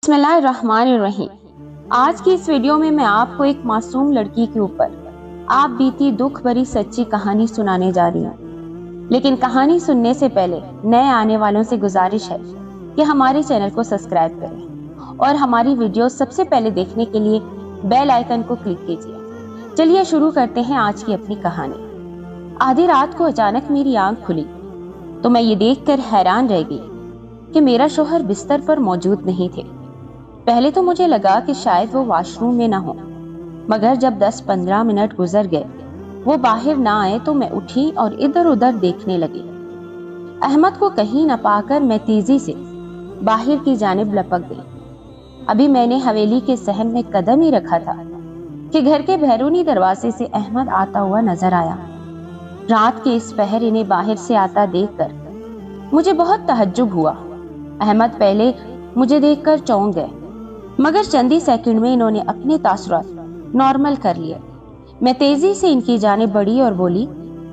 बिस्मिल्लाहिर्रहमानिर्रहीम। आज की इस वीडियो में मैं आपको एक मासूम लड़की के ऊपर आप बीती दुख भरी सच्ची कहानी सुनाने जा रही हूँ। लेकिन कहानी सुनने से पहले नए आने वालों से गुजारिश है कि हमारे चैनल को सब्सक्राइब करें और हमारी वीडियो सबसे पहले देखने के लिए बेल आइकन को क्लिक कीजिए। चलिए शुरू करते हैं आज की अपनी कहानी। आधी रात को अचानक मेरी आंख खुली तो मैं ये देखकर हैरान रह गई कि मेरा शौहर बिस्तर पर मौजूद नहीं थे। पहले तो मुझे लगा कि शायद वो वॉशरूम में ना हो, मगर जब 10-15 मिनट गुजर गए वो बाहर ना आए तो मैं उठी और इधर उधर देखने लगी। अहमद को कहीं न पाकर मैं तेजी से बाहर की जानिब लपक गई। अभी मैंने हवेली के सहन में कदम ही रखा था कि घर के बैरूनी दरवाजे से अहमद आता हुआ नजर आया। रात के इस पहर इन्हें बाहर से आता देखकर मुझे बहुत तहज्जुब हुआ। अहमद पहले मुझे देखकर चौंक गए, मगर चंद ही सेकंड में इन्होंने अपने तासुरात नॉर्मल कर लिए। मैं तेजी से इनकी जानिब बढ़ी और बोली,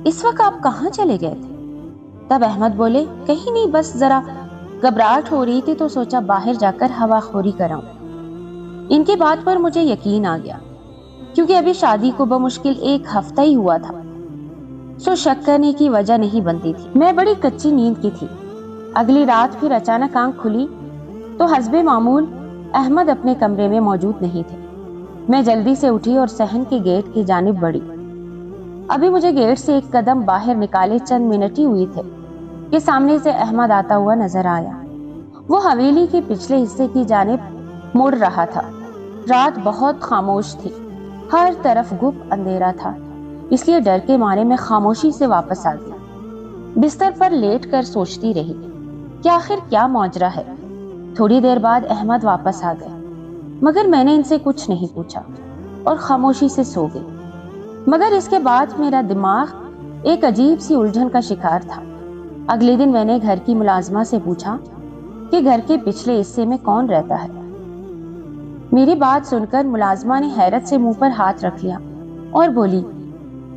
इस वक्त आप कहाँ चले गए थे? तब अहमद बोले, कहीं नहीं, बस जरा घबराहट हो रही थी तो सोचा बाहर जाकर हवाखोरी कराऊं। इनकी बात पर मुझे यकीन आ गया, क्योंकि अभी शादी को बमुश्किल 1 हफ्ता ही हुआ था, सो शक करने की वजह नहीं बनती थी। मैं बड़ी कच्ची नींद की थी। अगली रात फिर अचानक आंख खुली तो हस्बे मामूल अहमद अपने कमरे में मौजूद नहीं थे। मैं जल्दी से उठी और सहन के गेट की जानिब बढ़ी। अभी मुझे गेट से 1 कदम बाहर निकाले चंद मिनट ही हुए थे कि सामने से अहमद आता हुआ नजर आया। वो हवेली के पिछले हिस्से की जानिब मुड़ रहा था। रात बहुत खामोश थी, हर तरफ गुप्त अंधेरा था, इसलिए डर के मारे मैं खामोशी से वापस आ गई। बिस्तर पर लेट कर सोचती रही कि आखिर क्या मौजरा है। थोड़ी देर बाद अहमद वापस आ गए, मगर मैंने इनसे कुछ नहीं पूछा और खामोशी से सो गई। मगर इसके बाद मेरा दिमाग एक अजीब सी उलझन का शिकार था। अगले दिन मैंने घर की मुलाजमा से पूछा कि घर के पिछले हिस्से में कौन रहता है। मेरी बात सुनकर मुलाजमा ने हैरत से मुंह पर हाथ रख लिया और बोली,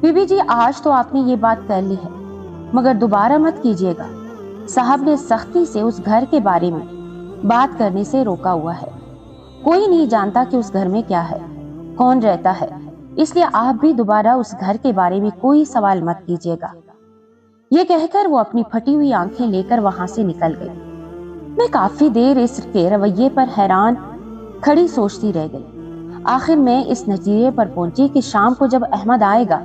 बीबी जी, आज तो आपने ये बात कर ली है, मगर दोबारा मत कीजिएगा। साहब ने सख्ती से उस घर के बारे में बात करने से रोका हुआ है। कोई नहीं जानता कि उस घर में क्या है, कौन रहता है, इसलिए आप भी दोबारा उस घर के बारे में कोई सवाल मत कीजिएगा। ये कहकर वो अपनी फटी हुई आंखें लेकर वहां से निकल गई। मैं काफी देर इसके रवैये पर हैरान खड़ी सोचती रह गई। आखिर मैं इस नतीजे पर पहुंची कि शाम को जब अहमद आएगा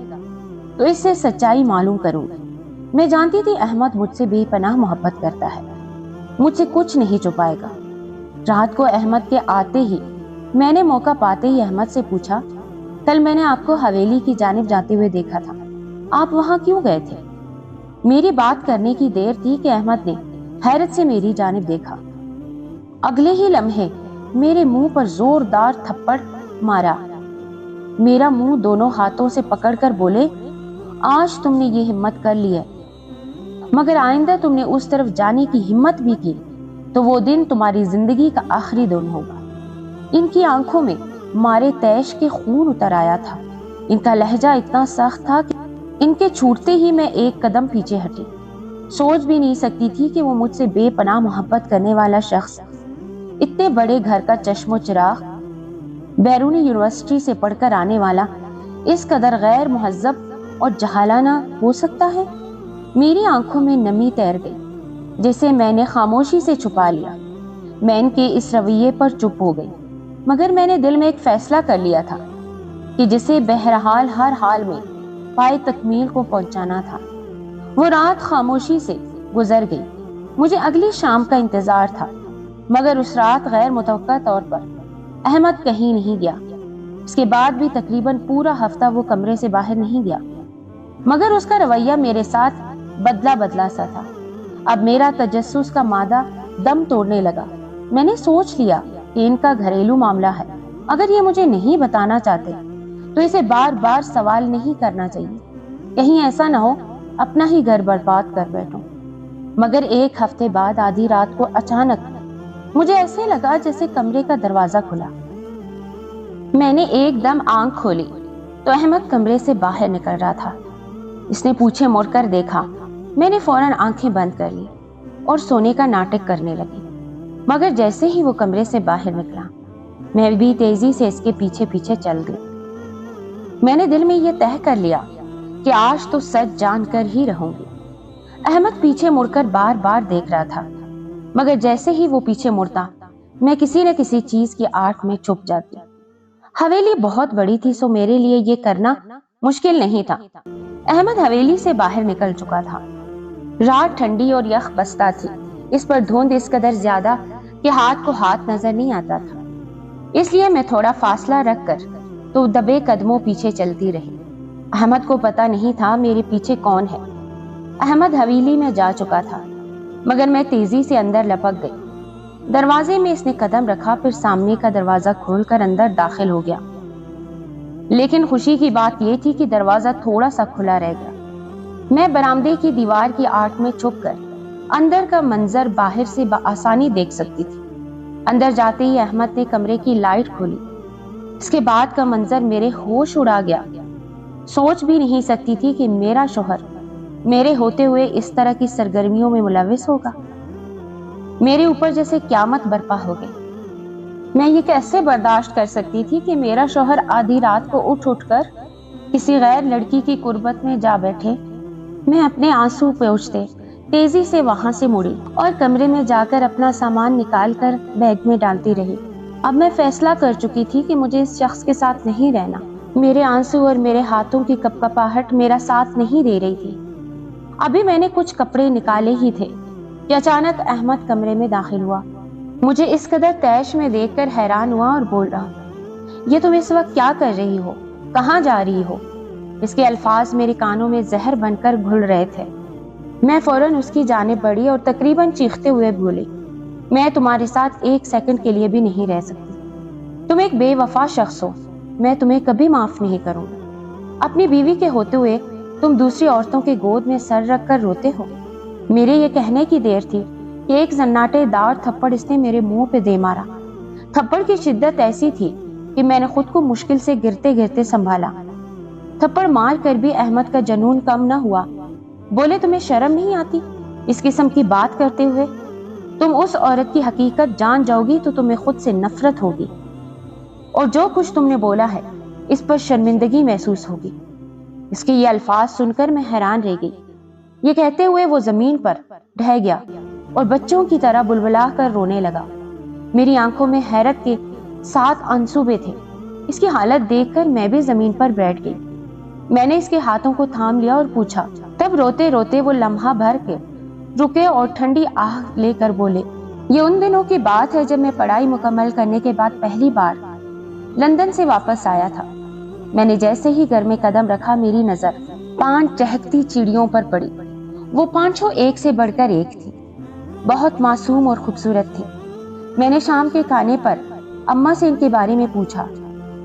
तो इससे सच्चाई मालूम करूंगी। मैं जानती थी अहमद मुझसे बेपनाह मोहब्बत करता है, मुझसे कुछ नहीं छुपाएगा। रात को अहमद के आते ही मैंने मौका पाते ही अहमद से पूछा, कल मैंने आपको हवेली की जानिब जाते हुए देखा था, आप वहां क्यों गए थे? मेरी बात करने की देर थी कि अहमद ने हैरत से मेरी जानिब देखा। अगले ही लम्हे मेरे मुंह पर जोरदार थप्पड़ मारा। मेरा मुंह दोनों हाथों से पकड़कर बोले, आज तुमने ये हिम्मत कर ली है, मगर आइंदा तुमने उस तरफ जाने की हिम्मत भी की तो वो दिन तुम्हारी जिंदगी का आखिरी दिन होगा। इनकी आंखों में मारे तैश के खून उतर आया था। इनका लहजा इतना सख्त था कि इनके छूटते ही मैं 1 कदम पीछे हटी। सोच भी नहीं सकती थी कि वो मुझसे बेपनाह मोहब्बत करने वाला शख्स, इतने बड़े घर का चश्मो चिराग, बैरूनी यूनिवर्सिटी से पढ़कर आने वाला, इस कदर गैर मुहज्जब और जहालाना हो सकता है। मेरी आंखों में नमी तैर गई, जिसे मैंने खामोशी से छुपा लिया। मैं इनके इस रवैये पर चुप हो गई, मगर मैंने दिल में एक फैसला कर लिया था कि जिसे बहरहाल हर हाल में पाए तकमील को पहुंचाना था। वो रात खामोशी से गुजर गई। मुझे अगली शाम का इंतजार था, मगर उस रात गैर मुतवक्का तौर पर अहमद कहीं नहीं गया। इसके बाद भी तकरीबन पूरा हफ्ता वो कमरे से बाहर नहीं गया, मगर उसका रवैया मेरे साथ बदला बदला सा था। अब मेरा तजस्सुस का मादा दम तोड़ने लगा। मैंने सोच लिया कि इनका घरेलू मामला है, अगर ये मुझे नहीं बताना चाहते तो इसे बार बार सवाल नहीं करना चाहिए, कहीं ऐसा ना हो अपना ही घर बर्बाद कर बैठूं। मगर 1 हफ्ते बाद आधी रात को अचानक मुझे ऐसे लगा जैसे कमरे का दरवाजा खुला। मैंने एकदम आंख खोली तो अहमद कमरे से बाहर निकल रहा था। इसने पीछे मुड़कर देखा। मैंने फौरन आंखें बंद कर ली और सोने का नाटक करने लगी, مگر جیسے ہی وہ کمرے سے باہر نکلا میں بھی تیزی سے اس کے پیچھے پیچھے چل گئی۔ میں نے دل میں یہ طے کر لیا کہ آج تو سچ جان کر ہی رہوں گی۔ احمد پیچھے مڑ کر بار بار دیکھ رہا تھا، مگر جیسے ہی وہ پیچھے مڑتا میں کسی نہ کسی چیز کی آڑ میں چھپ جاتی۔ حویلی بہت بڑی تھی، سو میرے لیے یہ کرنا مشکل نہیں تھا۔ احمد حویلی سے باہر نکل چکا تھا۔ رات ٹھنڈی اور یخ بستا تھی، اس پر دھند اس قدر زیادہ کہ ہاتھ کو ہاتھ نظر نہیں آتا تھا، اس لیے میں تھوڑا فاصلہ رکھ کر تو دبے قدموں پیچھے چلتی رہی۔ احمد کو پتا نہیں تھا میرے پیچھے کون ہے۔ احمد حویلی میں جا چکا تھا، مگر میں تیزی سے اندر لپک گئی۔ دروازے میں اس نے قدم رکھا، پھر سامنے کا دروازہ کھول کر اندر داخل ہو گیا۔ لیکن خوشی کی بات یہ تھی کہ دروازہ تھوڑا سا کھلا رہ گیا۔ میں برآمدے کی دیوار کی آڑ میں چھپ کر اندر کا منظر باہر سے بآسانی دیکھ سکتی تھی۔ اندر جاتے ہی احمد نے کمرے کی لائٹ کھولی۔ اس کے بعد کا منظر میرے ہوش اڑا گیا۔ سوچ بھی نہیں سکتی تھی کہ میرا شوہر میرے ہوتے ہوئے اس طرح کی سرگرمیوں میں ملوث ہوگا۔ میرے اوپر جیسے قیامت برپا ہو گئی۔ میں یہ کیسے برداشت کر سکتی تھی کہ میرا شوہر آدھی رات کو اٹھ کر کسی غیر لڑکی کی قربت میں جا بیٹھے۔ میں اپنے آنسو پوچھتے تیزی سے وہاں سے مڑی اور کمرے میں جا کر اپنا سامان نکال کر بیگ میں ڈالتی رہی۔ اب میں فیصلہ کر چکی تھی کہ مجھے اس شخص کے ساتھ نہیں رہنا۔ میرے آنسو اور میرے ہاتھوں کی کپکپاہٹ میرا ساتھ نہیں دے رہی تھی۔ ابھی میں نے کچھ کپڑے نکالے ہی تھے کہ اچانک احمد کمرے میں داخل ہوا۔ مجھے اس قدر طیش میں دیکھ کر حیران ہوا اور بول رہا، یہ تم اس وقت کیا کر رہی ہو؟ کہاں جا رہی ہو؟ اس کے الفاظ میرے کانوں میں زہر بن کر گھل رہے تھے۔ میں فوراً اس کی جانب بڑھی اور تقریباً چیختے ہوئے بولی، میں تمہارے ساتھ ایک سیکنڈ کے لیے بھی نہیں رہ سکتی۔ تم ایک بے وفا شخص ہو، میں تمہیں کبھی معاف نہیں کروں گی۔ اپنی بیوی کے ہوتے ہوئے تم دوسری عورتوں کے گود میں سر رکھ کر روتے ہو۔ میرے یہ کہنے کی دیر تھی کہ ایک زناٹے دار تھپڑ اس نے میرے منہ پہ دے مارا۔ تھپڑ کی شدت ایسی تھی کہ میں نے خود کو مشکل سے گرتے گرتے سنبھالا۔ تھپڑ مار کر بھی احمد کا جنون کم نہ ہوا۔ بولے، تمہیں شرم نہیں آتی اس قسم کی بات کرتے ہوئے؟ تم اس عورت کی حقیقت جان جاؤ گی تو تمہیں خود سے نفرت ہوگی، اور جو کچھ تم نے بولا ہے اس پر شرمندگی محسوس ہوگی۔ اس کے یہ الفاظ سن کر میں حیران رہ گئی۔ یہ کہتے ہوئے وہ زمین پر ڈھہ گیا اور بچوں کی طرح بلبلا کر رونے لگا۔ میری آنکھوں میں حیرت کے 7 منصوبے تھے۔ اس کی حالت دیکھ کر میں بھی زمین پر بیٹھ گئی۔ میں نے اس کے ہاتھوں کو تھام لیا اور پوچھا۔ تب روتے روتے وہ لمحہ بھر کے رکے اور ٹھنڈی آہ لے کر بولے، یہ ان دنوں کی بات ہے جب میں پڑھائی مکمل کرنے کے بعد پہلی بار لندن سے واپس آیا تھا۔ میں نے جیسے ہی گھر میں قدم رکھا میری نظر 5 چہکتی چڑیوں پر پڑی۔ وہ 5 ایک سے بڑھ کر ایک تھی، بہت معصوم اور خوبصورت تھی۔ میں نے شام کے کھانے پر اماں سے ان کے بارے میں پوچھا۔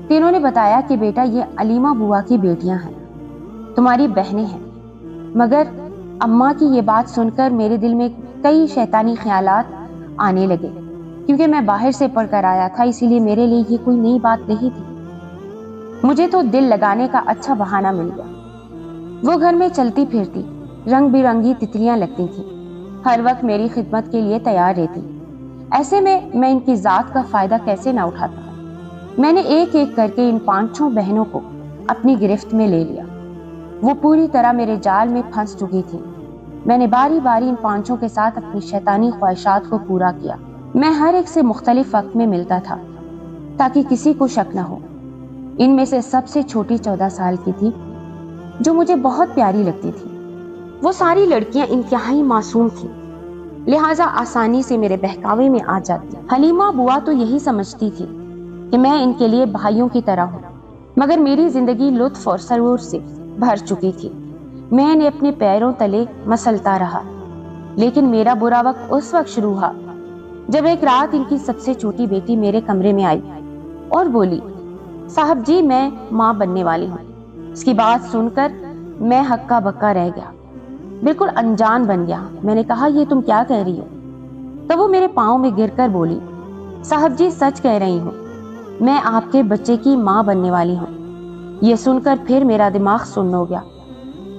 تینوں نے بتایا کہ بیٹا یہ علیمہ بوا کی بیٹیاں ہیں، تمہاری بہنیں ہیں۔ مگر اماں کی یہ بات سن کر میرے دل میں کئی شیطانی خیالات آنے لگے، کیونکہ میں باہر سے پڑھ کر آیا تھا، اسی لیے میرے لیے یہ کوئی نئی بات نہیں تھی۔ مجھے تو دل لگانے کا اچھا بہانہ مل گیا۔ وہ گھر میں چلتی پھرتی رنگ برنگی تتلیاں لگتی تھیں، ہر وقت میری خدمت کے لیے تیار رہتی۔ ایسے میں ان کی ذات کا فائدہ کیسے نہ اٹھاتا۔ میں نے ایک ایک کر کے ان 5 بہنوں کو اپنی گرفت میں لے لیا۔ وہ پوری طرح میرے جال میں پھنس چکی تھی۔ میں نے باری باری ان 5 کے ساتھ اپنی شیطانی خواہشات کو پورا کیا۔ میں ہر ایک سے مختلف وقت میں ملتا تھا تاکہ کسی کو شک نہ ہو۔ ان میں سے سب سے چھوٹی 14 سال کی تھی، جو مجھے بہت پیاری لگتی تھی۔ وہ ساری لڑکیاں انتہائی معصوم تھیں، لہٰذا آسانی سے میرے بہکاوے میں آ جاتی۔ حلیمہ بوا تو یہی سمجھتی تھی کہ میں ان کے لیے بھائیوں کی طرح ہوں، مگر میری زندگی لطف اور سرور سے بھر چکی تھی۔ میں نے اپنے پیروں تلے مسلتا رہا، لیکن میرا برا وقت اس وقت شروع ہوا جب ایک رات ان کی سب سے چھوٹی بیٹی میرے کمرے میں آئی اور بولی، صاحب جی میں ماں بننے والی ہوں۔ اس کی بات سن کر میں ہکا بکا رہ گیا، بالکل انجان بن گیا۔ میں نے کہا، یہ تم کیا کہہ رہی ہو؟ تب وہ میرے پاؤں میں گر کر بولی، صاحب جی سچ کہہ رہی ہوں، میں آپ کے بچے کی ماں بننے والی ہوں۔ یہ سن کر پھر میرا دماغ سن ہو گیا۔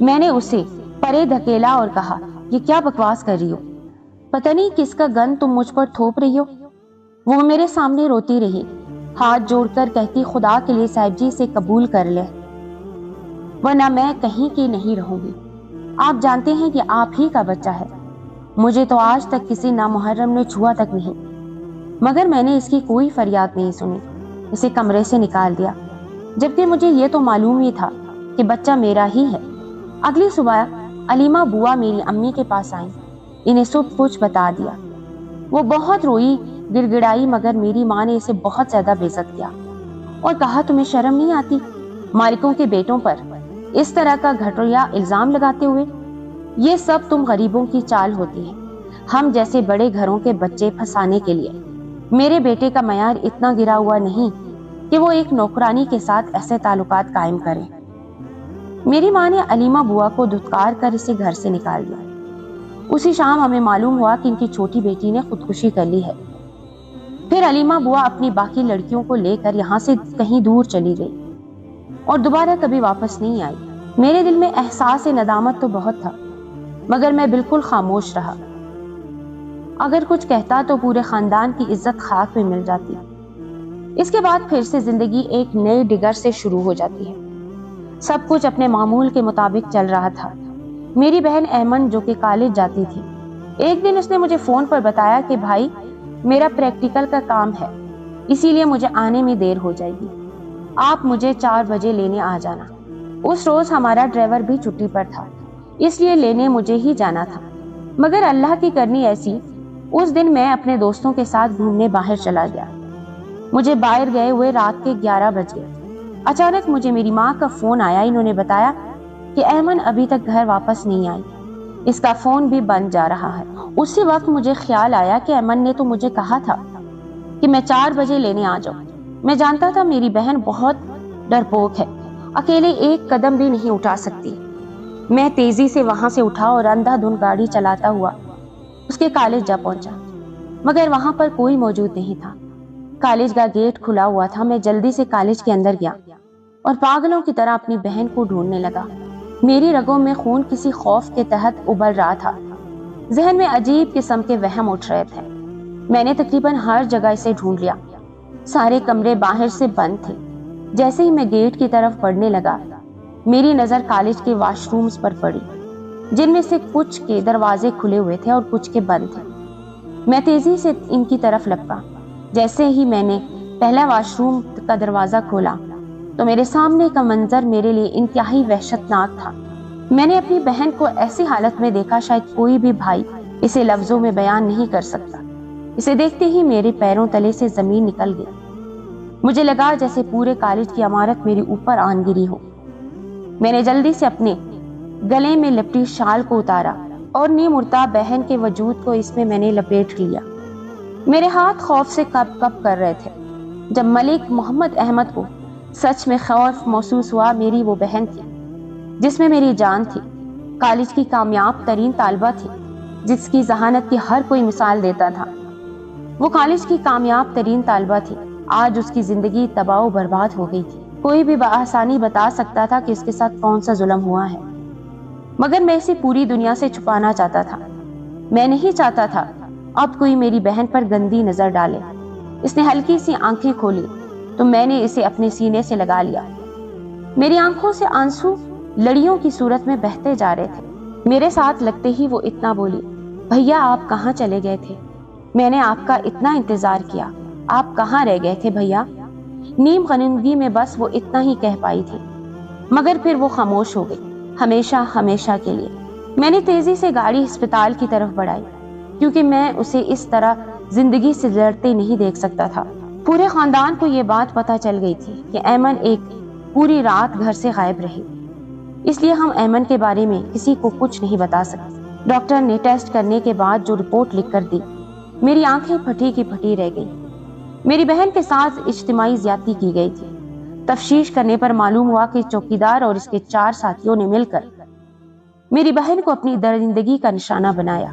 میں نے اسے پرے دھکیلا اور کہا، یہ کیا بکواس کر رہی ہو؟ पता नहीं किसका गन तुम मुझ पर थोप रही हो। वो मेरे सामने रोती रही, हाथ जोड़कर कहती, खुदा के लिए साहिब जी इसे कबूल कर ले, वरना मैं कहीं की नहीं रहूंगी। आप जानते हैं कि आप ही का बच्चा है। मुझे तो आज तक किसी नामुहर्रम ने छुआ तक नहीं, मगर मैंने इसकी कोई फरियाद नहीं सुनी। इसे कमरे से निकाल दिया, जबकि मुझे ये तो मालूम ही था कि बच्चा मेरा ही है। अगली सुबह अलीमा बुआ मेरी अम्मी के पास आई, इन्हें सब कुछ बता दिया। वो बहुत रोई, गिड़गिड़ाई, मगर मेरी माँ ने इसे बहुत ज्यादा बेइज्जत किया और कहा, तुम्हें शर्म नहीं आती मालिकों के बेटों पर इस तरह का घटिया इल्जाम लगाते हुए? ये सब तुम गरीबों की चाल होती है, हम जैसे बड़े घरों के बच्चे फंसाने के लिए। मेरे बेटे का मयार इतना गिरा हुआ नहीं कि वो एक नौकरानी के साथ ऐसे ताल्लुकात कायम करे। मेरी माँ ने अलीमा बुआ को धुतकार कर इसे घर से निकाल दिया। उसी शाम हमें मालूम हुआ कि इनकी छोटी बेटी ने खुदकुशी कर ली है। फिर अलीमा बुआ अपनी बाकी लड़कियों को लेकर यहाँ से कहीं दूर चली गई और दोबारा कभी वापस नहीं आई। मेरे दिल में एहसास नदामत तो बहुत था, मगर मैं बिल्कुल खामोश रहा। अगर कुछ कहता तो पूरे खानदान की इज्जत खाक में मिल जाती। इसके बाद फिर से जिंदगी एक नई डिगर से शुरू हो जाती है। सब कुछ अपने मामूल के मुताबिक चल रहा था। मेरी बहन अहमन, जो कि कॉलेज जाती थी, एक दिन उसने मुझे फोन पर बताया कि भाई, मेरा प्रैक्टिकल का काम है, इसीलिए मुझे आने में देर हो जाएगी, आप मुझे 4 बजे लेने आ जाना। उस रोज हमारा ड्राइवर भी छुट्टी पर था, इसलिए लेने मुझे ही जाना था। मगर अल्लाह की करनी ऐसी, उस दिन मैं अपने दोस्तों के साथ घूमने बाहर चला गया। मुझे बाहर गए हुए रात के 11 बज गए। अचानक मुझे मेरी माँ का फोन आया। इन्होंने बताया कि अहमन अभी तक घर वापस नहीं आई, इसका फोन भी बंद जा रहा है। उसी वक्त मुझे ख्याल आया कि अमन ने तो मुझे कहा था कि मैं 4 बजे लेने आ जाऊं। मैं जानता था मेरी बहन बहुत डरपोक है, अकेले एक कदम भी नहीं उठा सकती। मैं तेजी से वहां से उठा और अंधाधुंध गाड़ी चलाता हुआ उसके कॉलेज जा पहुंचा, मगर वहां पर कोई मौजूद नहीं था। कॉलेज का गेट खुला हुआ था। मैं जल्दी से कॉलेज के अंदर गया और पागलों की तरह अपनी बहन को ढूंढने लगा। मेरी रगों में खून किसी खौफ के तहत उबल रहा था। जहन में अजीब किस्म के वहम उठ रहे थे। मैंने तकरीबन हर जगह इसे ढूंढ लिया। सारे कमरे बाहर से बंद थे। जैसे ही मैं गेट की तरफ बढ़ने लगा, मेरी नजर कॉलेज के वॉशरूम्स पर पड़ी, जिनमें से कुछ के दरवाजे खुले हुए थे और कुछ के बंद थे। मैं तेजी से इनकी तरफ लपका। जैसे ही मैंने पहला वॉशरूम का दरवाजा खोला तो मेरे सामने का मंजर मेरे लिए इंतहाई वहशतनाक था। मैंने अपनी बहन को ऐसी हालत में देखा, शायद कोई भी भाई इसे लफ्जों में बयान नहीं कर सकता। इसे देखते ही मेरे पैरों तले से जमीन निकल गई। मुझे लगा जैसे पूरे कॉलेज की इमारत मेरे ऊपर आन गिरी हो। मैंने जल्दी से अपने गले में लिपटी शाल को उतारा और नीमुर्ता बहन के वजूद को इसमें मैंने लपेट लिया। मेरे हाथ खौफ से कप कप कर रहे थे। जब मलिक मोहम्मद अहमद को सच में खौफ महसूस हुआ, मेरी वो बहन थी जिसमें मेरी जान थी, कॉलेज की कामयाब तरीन तालबा थी जिसकी जहानत की हर कोई मिसाल देता था। वो कॉलेज की कामयाब तरीन तालबा थी। आज उसकी जिंदगी तबाह बर्बाद हो गई थी। कोई भी बआसानी बता सकता था कि इसके साथ कौन सा जुल्म हुआ है, मगर मैं इसे पूरी दुनिया से छुपाना चाहता था। मैं नहीं चाहता था अब कोई मेरी बहन पर गंदी नजर डाले। इसने हल्की सी आंखें खोली तो मैंने इसे अपने सीने से लगा लिया। मेरी आंखों से आंसू लड़ियों की सूरत में बहते जा रहे थे। मेरे साथ लगते ही वो इतना बोली, भैया आप कहाँ चले गए थे? मैंने आपका इतना इंतजार किया, आप कहाँ रह गए थे भैया? नीम गनिंदगी में बस वो इतना ही कह पाई थी, मगर फिर वो खामोश हो गई, हमेशा हमेशा के लिए। मैंने तेजी से गाड़ी अस्पताल की तरफ बढ़ाई, क्योंकि मैं उसे इस तरह जिंदगी से लड़ते नहीं देख सकता था। पूरे खानदान को ये बात पता चल गई थी कि ऐमन एक पूरी रात घर से गायब रही, इसलिए हम ऐमन के बारे में किसी को कुछ नहीं बता सकते। डॉक्टर ने टेस्ट करने के बाद जो रिपोर्ट लिख कर दी, मेरी आंखें फटी की फटी रह गई। मेरी बहन के साथ इज्तिमाई ज्यादती की गई थी। तफ्तीश करने पर मालूम हुआ कि चौकीदार और इसके 4 साथियों ने मिलकर मेरी बहन को अपनी दरिंदगी का निशाना बनाया।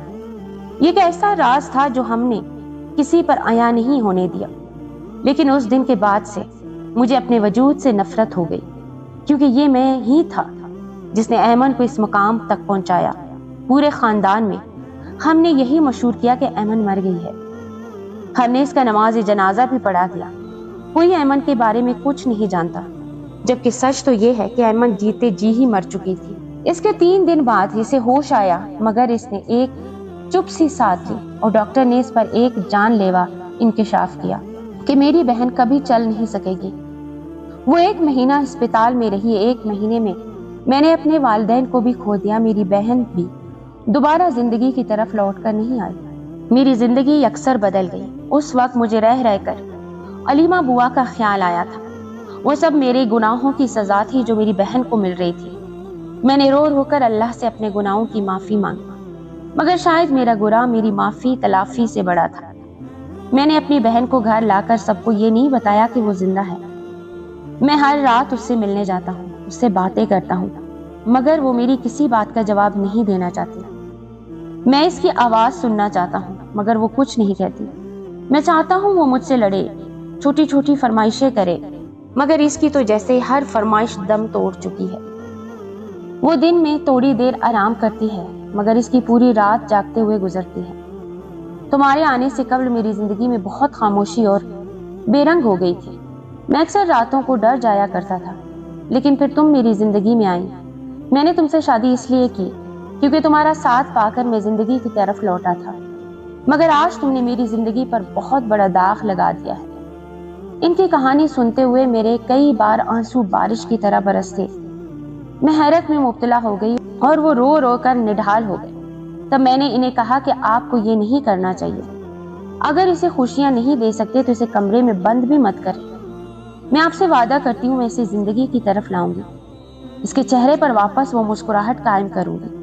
ये एक ऐसा राज था जो हमने किसी पर आया नहीं होने दिया। लेकिन उस दिन के बाद से मुझे अपने वजूद से नफरत हो गई, क्योंकि ये मैं ही था जिसने ऐमन को इस मुकाम तक पहुंचाया। पूरे खानदान में ہم نے یہی مشہور کیا کہ ایمن مر گئی ہے۔ ہم نے اس کا نماز جنازہ بھی پڑھا دیا۔ کوئی ایمن کے بارے میں کچھ نہیں جانتا، جبکہ سچ تو یہ ہے کہ ایمن جیتے جی ہی مر چکی تھی۔ اس کے 3 دن بعد اسے ہوش آیا، مگر اس نے ایک چپ سی ساتھ لی اور ڈاکٹر نے اس پر ایک جان لیوا انکشاف کیا کہ میری بہن کبھی چل نہیں سکے گی۔ وہ 1 مہینہ ہسپتال میں رہی۔ 1 مہینے میں نے اپنے والدین کو بھی کھو دیا۔ میری بہن بھی دوبارہ زندگی کی طرف لوٹ کر نہیں آئی۔ میری زندگی یکسر بدل گئی۔ اس وقت مجھے رہ کر علیمہ بوا کا خیال آیا تھا۔ وہ سب میرے گناہوں کی سزا تھی جو میری بہن کو مل رہی تھی۔ میں نے رو کر اللہ سے اپنے گناہوں کی معافی مانگی، مگر شاید میرا گناہ میری معافی تلافی سے بڑا تھا۔ میں نے اپنی بہن کو گھر لا کر سب کو یہ نہیں بتایا کہ وہ زندہ ہے۔ میں ہر رات اس سے ملنے جاتا ہوں، اس سے باتیں کرتا ہوں، مگر وہ میری کسی بات کا جواب نہیں دینا چاہتی۔ میں اس کی آواز سننا چاہتا ہوں، مگر وہ کچھ نہیں کہتی۔ میں چاہتا ہوں وہ مجھ سے لڑے، چھوٹی چھوٹی فرمائشیں کرے، مگر اس کی تو جیسے ہر فرمائش دم توڑ چکی ہے۔ وہ دن میں تھوڑی دیر آرام کرتی ہے، مگر اس کی پوری رات جاگتے ہوئے گزرتی ہے۔ تمہارے آنے سے قبل میری زندگی میں بہت خاموشی اور بے رنگ ہو گئی تھی۔ میں اکثر راتوں کو ڈر جایا کرتا تھا، لیکن پھر تم میری زندگی میں آئی۔ میں نے تم سے شادی اس لیے کی کیونکہ تمہارا ساتھ پا کر میں زندگی کی طرف لوٹا تھا، مگر آج تم نے میری زندگی پر بہت بڑا داغ لگا دیا ہے۔ ان کی کہانی سنتے ہوئے میرے کئی بار آنسو بارش کی طرح برستے۔ میں حیرت میں مبتلا ہو گئی اور وہ رو کر نڈھال ہو گئے۔ تب میں نے انہیں کہا کہ آپ کو یہ نہیں کرنا چاہیے۔ اگر اسے خوشیاں نہیں دے سکتے تو اسے کمرے میں بند بھی مت کریں۔ میں آپ سے وعدہ کرتی ہوں میں اسے زندگی کی طرف لاؤں گی، اس کے چہرے پر واپس وہ مسکراہٹ قائم کروں گی۔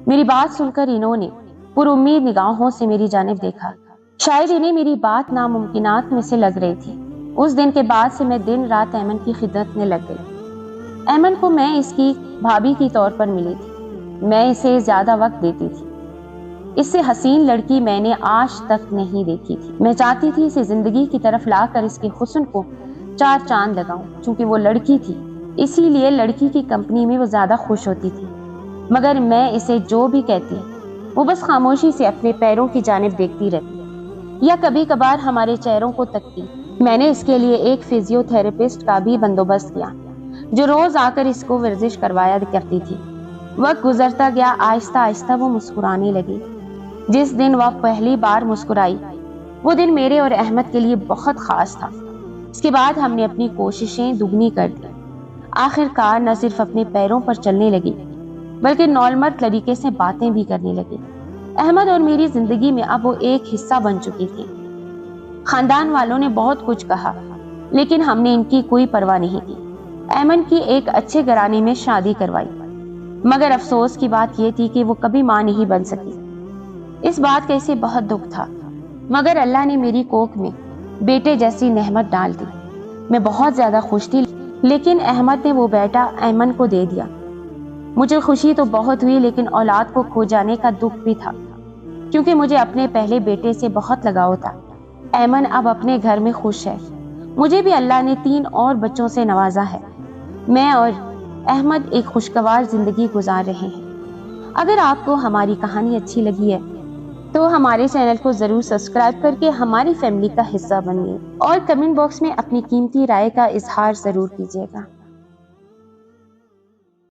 میری بات سن کر انہوں نے پر امید نگاہوں سے میری جانب دیکھا۔ شاید انہیں میری بات ناممکنات میں سے لگ رہی تھی۔ اس دن کے بعد سے میں دن رات ایمن کی خدمت میں لگ گئی۔ ایمن کو میں اس کی بھابھی کی طور پر ملی تھی۔ میں اسے زیادہ وقت دیتی تھی۔ اس سے حسین لڑکی میں نے آج تک نہیں دیکھی تھی۔ میں چاہتی تھی اسے زندگی کی طرف لا کر اس کے حسن کو 4 چاند لگاؤں۔ چونکہ وہ لڑکی تھی، اسی لیے لڑکی کی کمپنی میں وہ زیادہ خوش ہوتی تھی، مگر میں اسے جو بھی کہتی وہ بس خاموشی سے اپنے پیروں کی جانب دیکھتی رہتی یا کبھی کبھار ہمارے چہروں کو تکتی۔ میں نے اس کے لیے ایک فزیو تھراپسٹ کا بھی بندوبست کیا جو روز آ کر اس کو ورزش کروایا کرتی تھی۔ وقت گزرتا گیا، آہستہ آہستہ وہ مسکرانے لگی۔ جس دن وہ پہلی بار مسکرائی وہ دن میرے اور احمد کے لیے بہت خاص تھا۔ اس کے بعد ہم نے اپنی کوششیں دگنی کر دی۔ آخر کار نہ صرف اپنے پیروں پر چلنے لگی بلکہ نارمل طریقے سے باتیں بھی کرنے لگی۔ احمد اور میری زندگی میں اب وہ ایک حصہ بن چکی تھی۔ خاندان والوں نے بہت کچھ کہا، لیکن ہم نے ان کی کوئی پرواہ نہیں کی۔ ایمن کی ایک اچھے گھرانے میں شادی کروائی، مگر افسوس کی بات یہ تھی کہ وہ کبھی ماں نہیں بن سکی۔ اس بات کا اسے بہت دکھ تھا، مگر اللہ نے میری کوکھ میں بیٹے جیسی نعمت ڈال دی۔ میں بہت زیادہ خوش تھی، لیکن احمد نے وہ بیٹا ایمن کو دے دیا۔ مجھے خوشی تو بہت ہوئی، لیکن اولاد کو کھو جانے کا دکھ بھی تھا، کیونکہ مجھے اپنے پہلے بیٹے سے بہت لگاؤ تھا۔ ایمن اب اپنے گھر میں خوش ہے۔ مجھے بھی اللہ نے 3 اور بچوں سے نوازا ہے۔ میں اور احمد ایک خوشگوار زندگی گزار رہے ہیں۔ اگر آپ کو ہماری کہانی اچھی لگی ہے تو ہمارے چینل کو ضرور سبسکرائب کر کے ہماری فیملی کا حصہ بنیے اور کمنٹ باکس میں اپنی قیمتی رائے کا اظہار ضرور کیجیے گا۔